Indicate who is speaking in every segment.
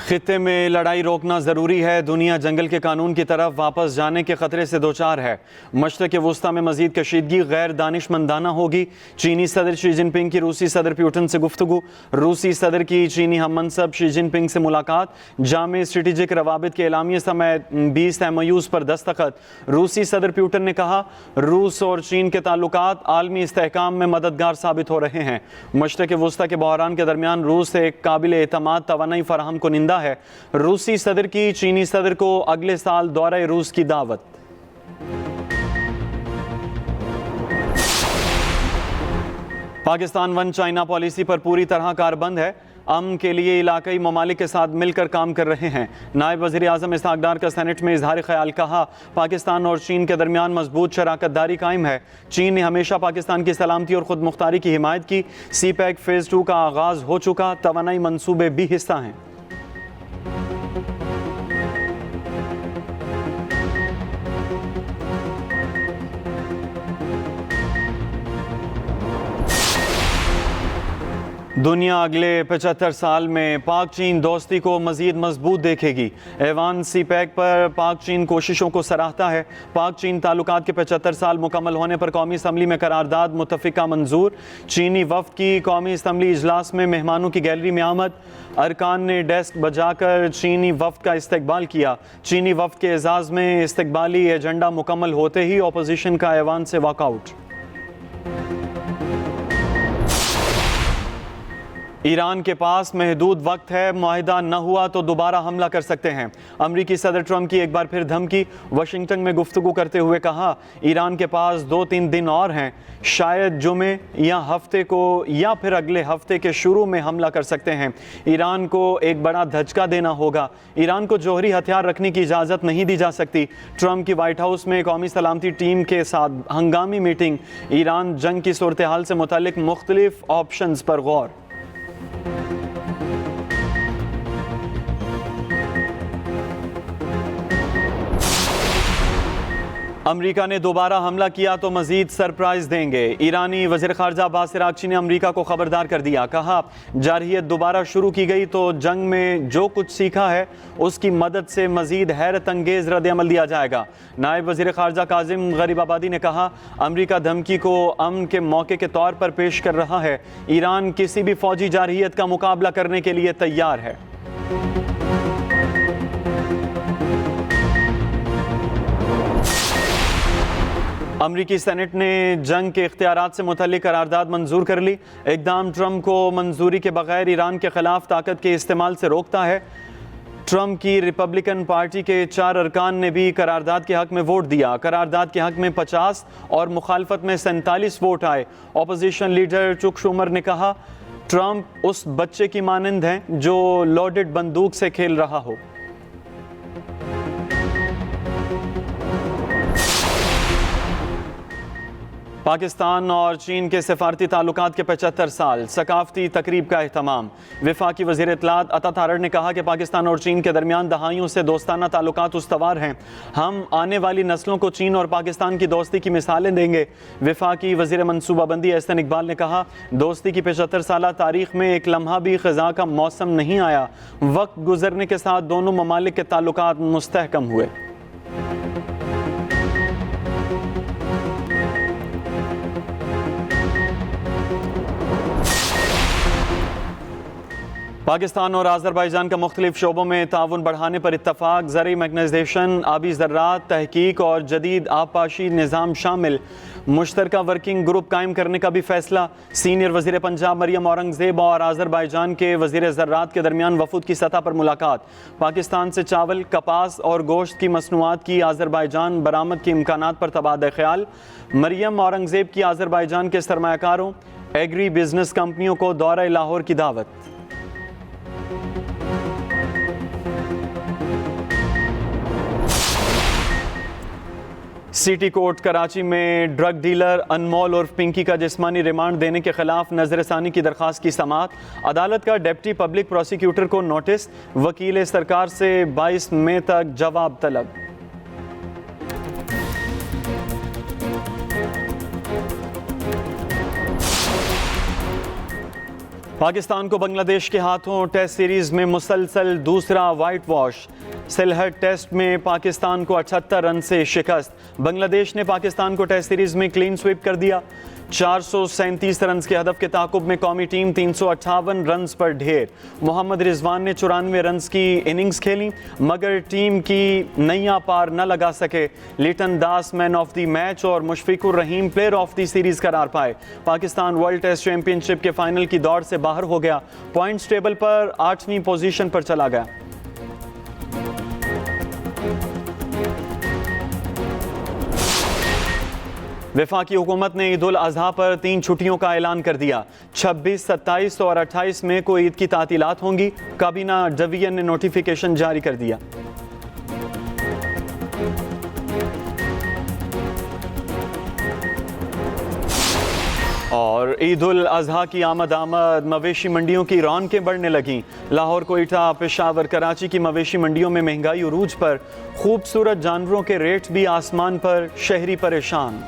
Speaker 1: खित्ते में लड़ाई रोकना ज़रूरी है। दुनिया जंगल के कानून की तरफ वापस जाने के ख़तरे से दोचार है। मशरक़ वुस्ता में मज़ीद कशीदगी गैर दानिशमंदाना होगी। चीनी सदर शी जिनपिंग की रूसी सदर प्यूटन से गुफ्तगू। रूसी सदर की चीनी हम मनसब शी जिनपिंग से मुलाकात। जामे स्ट्रेटेजिक रवाबित के एलामिया समेत 20 MOUs पर दस्तखत। रूसी सदर प्यूटन ने कहा, रूस और चीन के ताल्लुकात आलमी इस्तेहकाम में मददगार साबित हो रहे हैं। मशरक़ वुस्ता के बहरान के दरमियान रूस एक काबिल एतमाद तवानाई फराहम को निंदा है। रूसी सदर की चीनी सदर को अगले साल दौरे रूस की दावत। पाकिस्तान वन चाइना पॉलिसी पर पूरी तरह कारबंद है। अमन के लिए इलाकई ममालिक के साथ मिलकर काम कर रहे हैं। नायब वज़ीर आज़म इसहाक डार का सेनेट में इजहार ख्याल। कहा, पाकिस्तान और चीन के दरमियान मजबूत शराकतदारी कायम है। चीन ने हमेशा पाकिस्तान की सलामती और खुद मुख्तारी की हिमायत की। CPEC फेज़ 2 का आगाज़ हो चुका। तवानाई मंसूबे भी हिस्सा हैं। दुनिया अगले 75 साल में पाक चीन दोस्ती को मज़ीद मजबूत देखेगी। ऐवान CPEC पर पाक चीन कोशिशों को सराहता है। पाक चीन ताल्लुकात के 75 साल मुकम्मल होने पर कौमी असम्बली में करारदाद मुत्तफ़िका मंजूर। चीनी वफ़द की कौमी असम्बली इजलास में मेहमानों की गैलरी में आमद। अरकान ने डेस्क बजाकर चीनी वफ़द का इस्तकबाल किया। चीनी वफ़द के एजाज़ में इस्तकबाली एजेंडा मुकम्मल होते ही अपोजिशन का ऐवान से वॉकआउट। ईरान के पास महदूद वक्त है, मुआहिदा न हुआ तो दोबारा हमला कर सकते हैं। अमरीकी सदर ट्रंप की एक बार फिर धमकी। वाशिंगटन में गुफ्तगू करते हुए कहा, ईरान के पास 2-3 दिन और हैं, शायद जुमे या हफ्ते को या फिर अगले हफ्ते के शुरू में हमला कर सकते हैं। ईरान को एक बड़ा धचका देना होगा। ईरान को जौहरी हथियार रखने की इजाज़त नहीं दी जा सकती। ट्रंप की वाइट हाउस में कौमी सलामती टीम के साथ हंगामी मीटिंग। ईरान जंग की सूरत हाल से मुतालिक मुख्तलिफ ऑप्शंस पर गौर। अमरीका ने दोबारा हमला किया तो मजीद सरप्राइज देंगे। ईरानी वज़ीर ख़ारजा अब्बास अराग़ची ने अमरीका को खबरदार कर दिया। कहा, जारहियत दोबारा शुरू की गई तो जंग में जो कुछ सीखा है उसकी मदद से मजीद हैरत अंगेज़ रद्द-ए-अमल दिया जाएगा। नायब वज़ीर ख़ारजा काज़िम गरीबाबादी ने कहा, अमरीका धमकी को अमन के मौके के तौर पर पेश कर रहा है। ईरान किसी भी फ़ौजी जारहियत का मुकाबला करने के लिए तैयार है। अमरीकी सेनेट ने जंग के इख्तियारात से मुतल्लिक करारदाद मंजूर कर ली। इक़दाम ट्रंप को मंजूरी के बगैर ईरान के खिलाफ ताकत के इस्तेमाल से रोकता है। ट्रंप की रिपब्लिकन पार्टी के 4 अरकान ने भी करारदाद के हक में वोट दिया। करारदाद के हक में 50 और मुखालफत में 47 वोट आए। अपोजिशन लीडर चुक शूमर ने कहा, ट्रंप उस बच्चे की मानंद हैं जो लोडेड बंदूक से खेल रहा हो। पाकिस्तान और चीन के सफारती ताल्लुकात के 75 साल सकाफती तकरीब का एहतमाम। वफाकी वज़ीर इत्तलात अता तारड़ ने कहा कि पाकिस्तान और चीन के दरमियान दहाइयों से दोस्ताना ताल्लुकात उस्तवार हैं। हम आने वाली नस्लों को चीन और पाकिस्तान की दोस्ती की मिसालें देंगे। वफाकी वज़ीर मनसूबाबंदी एहसन इकबाल ने कहा, दोस्ती की 75 साल तारीख में एक लम्हा भी ख़ज़ा का मौसम नहीं आया। वक्त गुजरने के साथ दोनों ममालिक के ताल्लुकात मुस्तहकम हुए। पाकिस्तान और आज़रबाईजान का मुख्तलिफ शोबों में ताउन बढ़ाने पर इत्तफाक। ज़रई मैग्नेटाइजेशन, आबी ज़राअत, तहकीक और जदीद आबपाशी निज़ाम शामिल मुश्तरका वर्किंग ग्रुप कायम करने का भी फैसला। सीनियर वज़ीर पंजाब मरियम औरंगज़ेब और आज़रबाईजान के वज़ीर ज़राअत के दरमियान वफूद की सतह पर मुलाकात। पाकिस्तान से चावल, कपास और गोश्त की मसनूआत की आज़रबाईजान बरामद के इम्कानात पर तबादला ख्याल। मरियम औरंगज़ेब की आज़रबाईजान के सरमायाकारों, एग्री बिजनेस कंपनियों को दौरा लाहौर की दावत। सिटी कोर्ट कराची में ड्रग डीलर अनमोल उर्फ पिंकी का जिस्मानी रिमांड देने के खिलाफ नजरसानी की दरख्वास्त की समाअत। अदालत का डिप्टी पब्लिक प्रोसिक्यूटर को नोटिस। वकील सरकार से 22 मई तक जवाब तलब। पाकिस्तान को बांग्लादेश के हाथों टेस्ट सीरीज में मुसलसल दूसरा वाइट वॉश। सिलहट टेस्ट में पाकिस्तान को 78 रन से शिकस्त। बांग्लादेश ने पाकिस्तान को टेस्ट सीरीज में क्लीन स्वीप कर दिया। 437 रन के हदफ के ताकुब में कौमी टीम 358 रन पर ढेर। मोहम्मद रिजवान ने 94 रन की इनिंग्स खेली मगर टीम की नैया पार न लगा सके। लिटन दास मैन ऑफ द मैच और Mushfiqur Rahim player of the series करार पाए। पाकिस्तान वर्ल्ड टेस्ट चैंपियनशिप के फाइनल की दौड़ से बाहर हो गया। पॉइंट्स टेबल पर 8वीं पोजीशन पर चला गया। वफाकी हुकूमत ने ईद उल अजहा पर 3 छुट्टियों का ऐलान कर दिया। 26, 27 और 28 में को ईद की तातीलात होंगी। काबीना डिवीजन ने नोटिफिकेशन जारी कर दिया। और ईद उल अजहा की आमद मवेशी मंडियों की रौनकें बढ़ने लगीं। लाहौर, कोयटा, पेशावर, कराची की मवेशी मंडियों में महंगाई उरूज पर। खूबसूरत जानवरों के रेट भी आसमान पर, शहरी परेशान।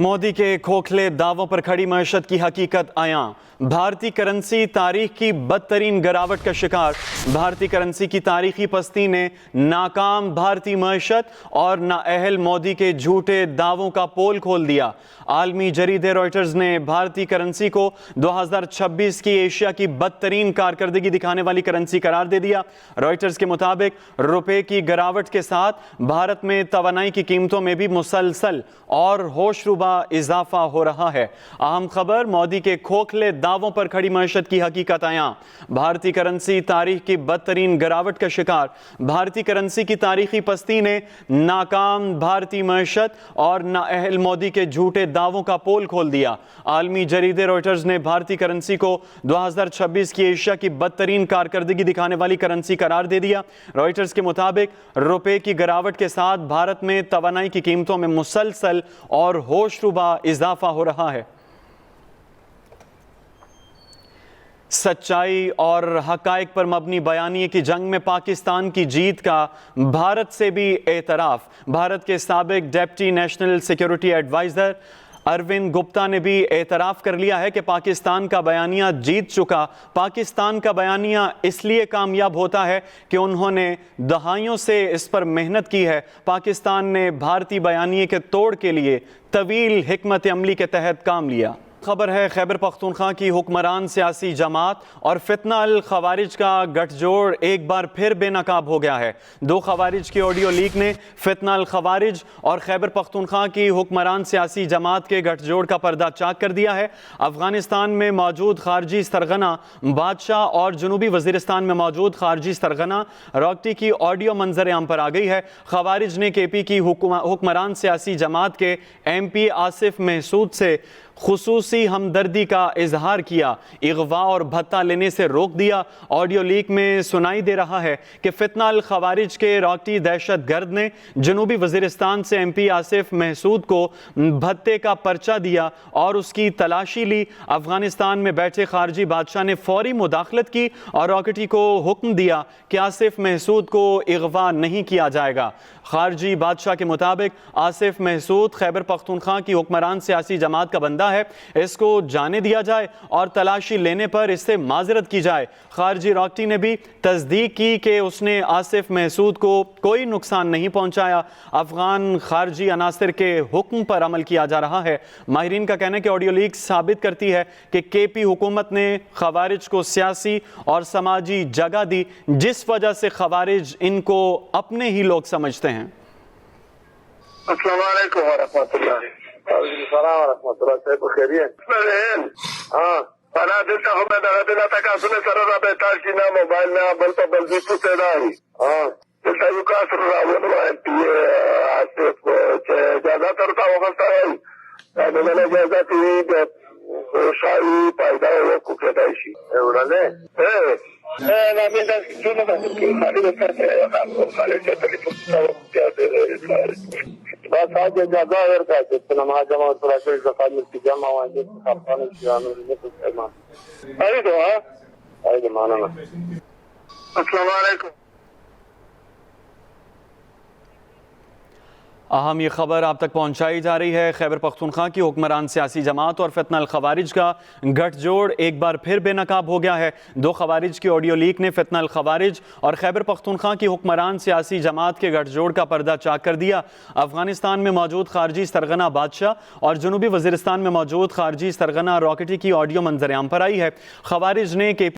Speaker 1: मोदी के खोखले दावों पर खड़ी मईशत की हकीकत आया। भारतीय करेंसी तारीख की बदतरीन गिरावट का शिकार। भारतीय करेंसी की तारीखी पस्ती ने नाकाम भारतीय मईशत और नाअहल मोदी के झूठे दावों का पोल खोल दिया। आलमी जरीदे रॉयटर्स ने भारतीय करेंसी को 2026 की एशिया की बदतरीन कारकर्दगी दिखाने वाली करेंसी करार दे दिया। रॉयटर्स के मुताबिक रुपए की गिरावट के साथ भारत में तवानाई की कीमतों में भी मुसलसल और होशरुबा इजाफा हो रहा है। अहम खबर, मोदी के खोखले दावों पर खड़ी मईशत की हकीकत आया। भारतीय करेंसी तारीख की बदतरीन गिरावट का शिकार। भारतीय करेंसी की तारीखी पस्ती ने नाकाम भारतीय मईशत और नाअहल मोदी के झूठे दावों का पोल खोल दिया। आलमी जरीदे रॉयटर्स ने भारतीय करेंसी को 2026 की एशिया की बदतरीन कारकर्दगी दिखाने वाली करेंसी करार दे दिया। रॉयटर्स के मुताबिक रुपए की गिरावट के साथ भारत में तवानाई की कीमतों में मुसलसल और होशरुबा इजाफा हो रहा है। सच्चाई और हकायक पर मबनी बयानिए की जंग में पाकिस्तान की जीत का भारत से भी एतराफ। भारत के साबिक deputy national security adviser Arvind Gupta ने भी एतराफ कर लिया है कि पाकिस्तान का बयानिया जीत चुका। पाकिस्तान का बयानिया इसलिए कामयाब होता है कि उन्होंने दहाइयों से इस पर मेहनत की है। पाकिस्तान ने भारतीय बयानिए के तोड़ के लिए तवील हिकमत अमली के तहत काम लिया। खबर है खैबर पख्तूनख्वा की हुक्मरान सियासी जमात और फितना अल खवारिज का गठजोड़ एक बार फिर बेनकाब हो गया है। 2 खवारिज की ऑडियो लीक ने फितना अल खवारिज और खैबर पख्तूनख्वा की हुक्मरान सियासी जमात के गठजोड़ का पर्दा चाक कर दिया है। अफगानिस्तान में मौजूद खारजी सरगना बादशाह और जनूबी वजीरिस्तान में मौजूद खारजी सरगना रॉकटी की ऑडियो मंजर आम पर आ गई है। खवारिज ने KP की हुक्मरान सियासी जमात के MP आसिफ महसूद से खुसूसी हमदर्दी का इजहार किया, इगवा और भत्ता लेने से रोक दिया। ऑडियो लीक में सुनाई दे रहा है कि फितना अल खवारिज के रॉकटी दहशत गर्द ने जनूबी वजीरिस्तान से MP आसिफ महसूद को भत्ते का पर्चा दिया और उसकी तलाशी ली। अफगानिस्तान में बैठे खारजी बादशाह ने फौरी मुदाखलत की और रॉकटी को हुक्म दिया कि आसिफ महसूद को इगवा नहीं किया जाएगा। खारजी बादशाह के मुताबिक आसिफ महसूद खैबर पख्तूनख्वा की हुक्मरान सियासी जमात का बंदा है, इसको जाने दिया जाए और तलाशी लेने पर इससे माजरत की जाए। खारजी रॉकटी ने भी तस्दीक की कि उसने आसिफ महसूद को कोई नुकसान नहीं पहुंचाया। अफगान खारजी अनासर के हुक्म पर अमल किया जा रहा है। माहिरीन का कहना है कि ऑडियो लीक साबित करती है कि KP हुकूमत ने खवारिज को सियासी और समाजी जगह दी, जिस वजह से खवारिज इनको अपने ही लोग समझते हैं।
Speaker 2: अस्सलाम वालेकुम वरहमतुल्लाह मोबाइल में बल तो बल्दी पूछेदा ज्यादातर शाही फायदा हो कुठेदायशी एवढं बस आज ज्यादा अगर का नमाज जमा की जमा अरे तो हाँ माना अस्सलाम वालेकुम
Speaker 1: अहम ये खबर आप तक पहुंचाई जा रही है। खैबर पख्तूनख्वा की हुक्मरान सियासी जमात और फितना अल खवारिज का गठजोड़ एक बार फिर बेनकाब हो गया है। दो खवारिज की ऑडियो लीक ने फितना अल खवारिज और खैबर पख्तूनख्वा की हुक्मरान सियासी जमात के गठजोड़ का पर्दा चाक कर दिया। अफगानिस्तान में मौजूद खारजी सरगना बादशाह और जनूबी वजीरिस्तान में मौजूद खारजी सरगना रॉकेटी की ऑडियो मंजर आम पर आई है। खवारिज ने के